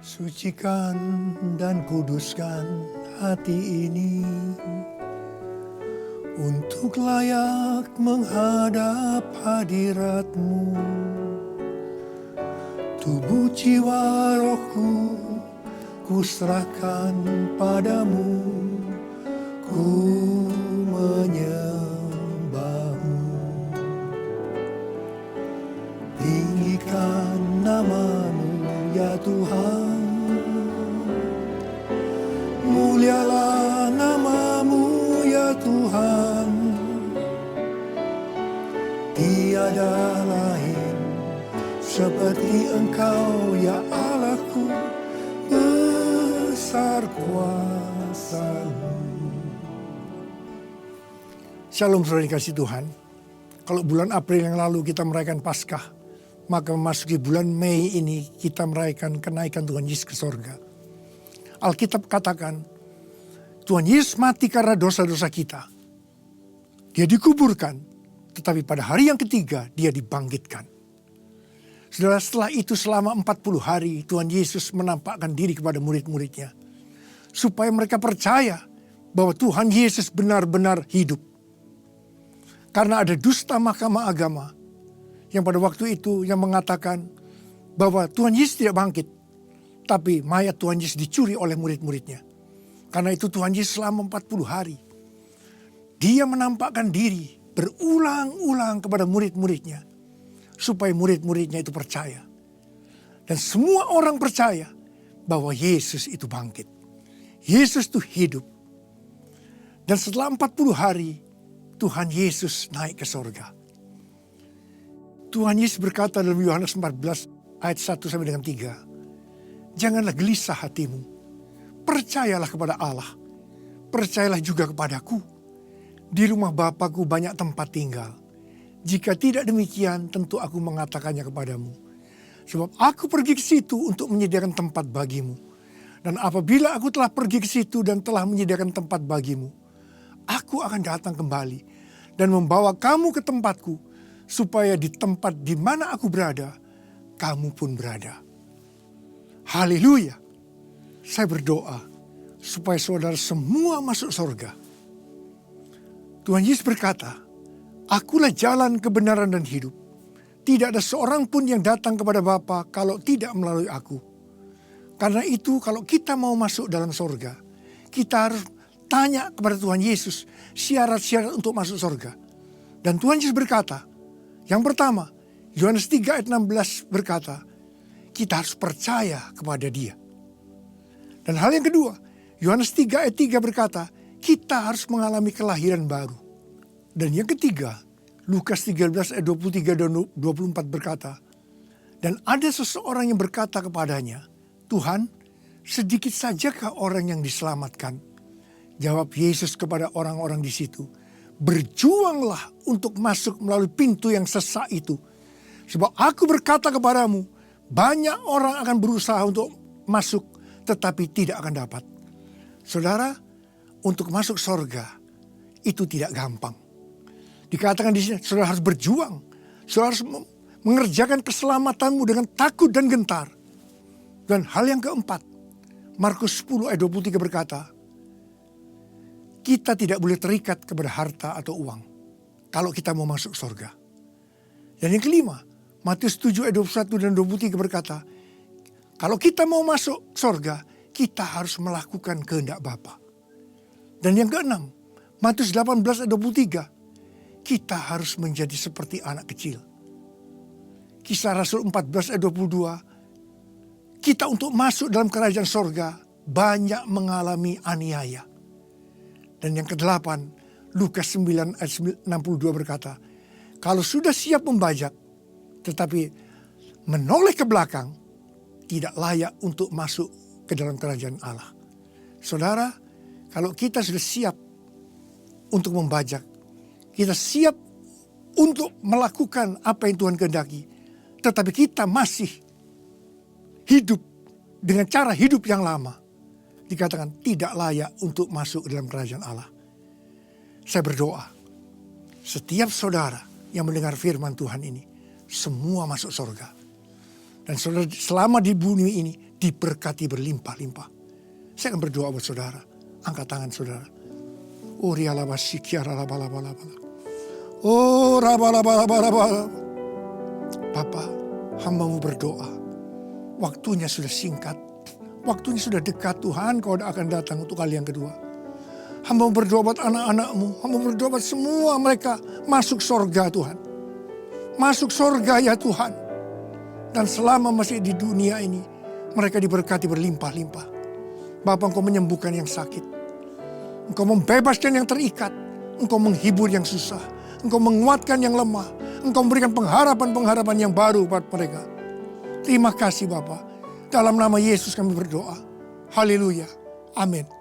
Sucikan dan kuduskan hati ini untuk layak menghadap hadirat-Mu. Tubuh jiwa rohku kuserahkan padamu, ku menyembah-Mu. Tinggikan nama-Mu ya Tuhan, mulialah nama-Mu ya Tuhan. Tiada lain seperti Engkau ya Allahku, besar kuasa-Mu. Shalom saudara dikasih Tuhan. Kalau bulan April yang lalu kita merayakan Paskah, maka memasuki bulan Mei ini kita merayakan kenaikan Tuhan Yesus ke sorga. Alkitab katakan, Tuhan Yesus mati karena dosa-dosa kita. Dia dikuburkan, tetapi pada hari yang ketiga dia dibangkitkan. Saudara, setelah itu selama 40 hari Tuhan Yesus menampakkan diri kepada murid-muridnya. Supaya mereka percaya bahwa Tuhan Yesus benar-benar hidup. Karena ada dusta mahkamah agama yang pada waktu itu yang mengatakan bahwa Tuhan Yesus tidak bangkit. Tapi mayat Tuhan Yesus dicuri oleh murid-muridnya. Karena itu Tuhan Yesus selama 40 hari. Dia menampakkan diri berulang-ulang kepada murid-muridnya. Supaya murid-muridnya itu percaya. Dan semua orang percaya bahwa Yesus itu bangkit. Yesus itu hidup. Dan setelah 40 hari Tuhan Yesus naik ke sorga. Tuhan Yesus berkata dalam Yohanes 14 ayat 1 sampai dengan 3. Janganlah gelisah hatimu. Percayalah kepada Allah. Percayalah juga kepadaku. Di rumah Bapa-Ku banyak tempat tinggal. Jika tidak demikian tentu aku mengatakannya kepadamu. Sebab aku pergi ke situ untuk menyediakan tempat bagimu. Dan apabila aku telah pergi ke situ dan telah menyediakan tempat bagimu, aku akan datang kembali dan membawa kamu ke tempatku, supaya di tempat di mana aku berada, kamu pun berada. Haleluya. Saya berdoa supaya saudara semua masuk surga. Tuhan Yesus berkata, akulah jalan, kebenaran dan hidup. Tidak ada seorang pun yang datang kepada Bapa kalau tidak melalui aku. Karena itu kalau kita mau masuk dalam surga, kita harus tanya kepada Tuhan Yesus syarat-syarat untuk masuk surga. Dan Tuhan Yesus berkata, yang pertama, Yohanes 3 ayat 16 berkata, kita harus percaya kepada Dia. Dan hal yang kedua, Yohanes 3 ayat 3 berkata, kita harus mengalami kelahiran baru. Dan yang ketiga, Lukas 13 ayat 23 dan 24 berkata, dan ada seseorang yang berkata kepadanya, Tuhan, sedikit sajakah orang yang diselamatkan? Jawab Yesus kepada orang-orang di situ, berjuanglah untuk masuk melalui pintu yang sesak itu. Sebab aku berkata kepadamu, banyak orang akan berusaha untuk masuk, tetapi tidak akan dapat. Saudara, untuk masuk surga itu tidak gampang. Dikatakan di sini, saudara harus berjuang. Saudara harus mengerjakan keselamatanmu dengan takut dan gentar. Dan hal yang keempat, Markus 10 ayat 23 berkata, kita tidak boleh terikat kepada harta atau uang kalau kita mau masuk surga. Dan yang kelima, Matius 7 ayat 21 dan 23 berkata, kalau kita mau masuk surga, kita harus melakukan kehendak Bapa. Dan yang keenam, Matius 18 ayat 23, kita harus menjadi seperti anak kecil. Kisah Rasul 14 ayat 22, kita untuk masuk dalam kerajaan surga banyak mengalami aniaya. Dan yang kedelapan, Lukas 9 ayat 62 berkata, kalau sudah siap membajak, tetapi menoleh ke belakang, tidak layak untuk masuk ke dalam kerajaan Allah. Saudara, kalau kita sudah siap untuk membajak, kita siap untuk melakukan apa yang Tuhan kehendaki, tetapi kita masih hidup dengan cara hidup yang lama, dikatakan tidak layak untuk masuk dalam kerajaan Allah. Saya berdoa, setiap saudara yang mendengar firman Tuhan ini, semua masuk surga. Dan saudara selama di bumi ini, diberkati berlimpah-limpah. Saya akan berdoa buat saudara. Angkat tangan saudara. Oh Bapa, hamba-Mu berdoa. Waktunya sudah singkat. Waktunya sudah dekat Tuhan, Kau akan datang untuk kali yang kedua. Hamba berdoa buat anak-anak-Mu. Hamba berdoa buat semua mereka masuk sorga Tuhan. Masuk sorga ya Tuhan. Dan selama masih di dunia ini, mereka diberkati berlimpah-limpah. Bapa, Engkau menyembuhkan yang sakit. Engkau membebaskan yang terikat. Engkau menghibur yang susah. Engkau menguatkan yang lemah. Engkau memberikan pengharapan-pengharapan yang baru buat mereka. Terima kasih Bapa. Dalam nama Yesus kami berdoa. Haleluya. Amin.